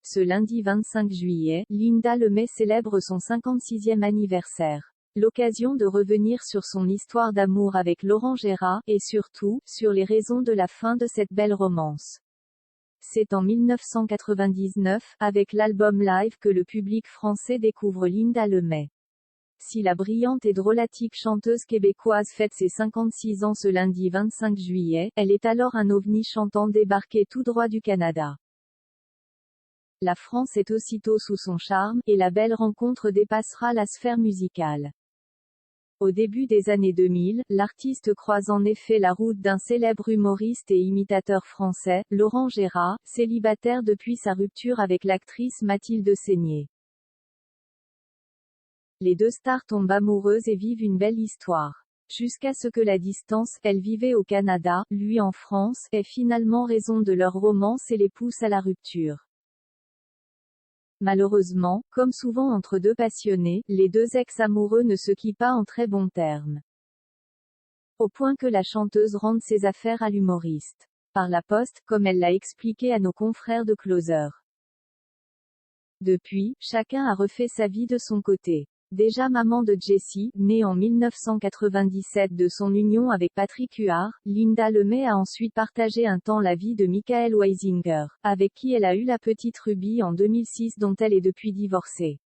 Ce lundi 25 juillet, Linda Lemay célèbre son 56e anniversaire. L'occasion de revenir sur son histoire d'amour avec Laurent Gérard, et surtout, sur les raisons de la fin de cette belle romance. C'est en 1999, avec l'album Live que le public français découvre Linda Lemay. Si la brillante et drôlatique chanteuse québécoise fête ses 56 ans ce lundi 25 juillet, elle est alors un ovni chantant débarqué tout droit du Canada. La France est aussitôt sous son charme, et la belle rencontre dépassera la sphère musicale. Au début des années 2000, l'artiste croise en effet la route d'un célèbre humoriste et imitateur français, Laurent Gérard, célibataire depuis sa rupture avec l'actrice Mathilde Seigner. Les deux stars tombent amoureuses et vivent une belle histoire. Jusqu'à ce que la distance, elle vivait au Canada, lui en France, ait finalement raison de leur romance et les pousse à la rupture. Malheureusement, comme souvent entre deux passionnés, les deux ex-amoureux ne se quittent pas en très bons termes. Au point que la chanteuse rende ses affaires à l'humoriste. Par la poste, comme elle l'a expliqué à nos confrères de Closer. Depuis, chacun a refait sa vie de son côté. Déjà maman de Jessie, née en 1997 de son union avec Patrick Huard, Linda Lemay a ensuite partagé un temps la vie de Michael Weisinger, avec qui elle a eu la petite Ruby en 2006 dont elle est depuis divorcée.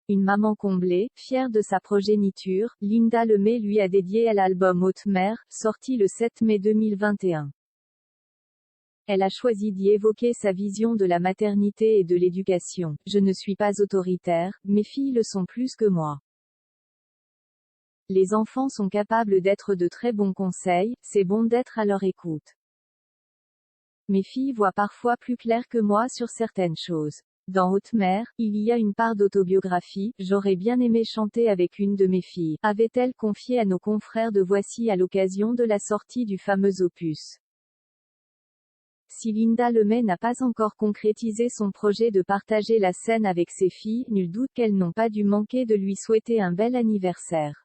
Une maman comblée, fière de sa progéniture, Linda Lemay lui a dédié l'album Haute Mer, sorti le 7 mai 2021. Elle a choisi d'y évoquer sa vision de la maternité et de l'éducation. Je ne suis pas autoritaire, mes filles le sont plus que moi. Les enfants sont capables d'être de très bons conseils, c'est bon d'être à leur écoute. Mes filles voient parfois plus clair que moi sur certaines choses. Dans Haute Mer, il y a une part d'autobiographie, j'aurais bien aimé chanter avec une de mes filles, avait-elle confié à nos confrères de Voici à l'occasion de la sortie du fameux opus. Si Linda Lemay n'a pas encore concrétisé son projet de partager la scène avec ses filles, nul doute qu'elles n'ont pas dû manquer de lui souhaiter un bel anniversaire.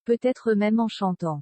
Peut-être même en chantant.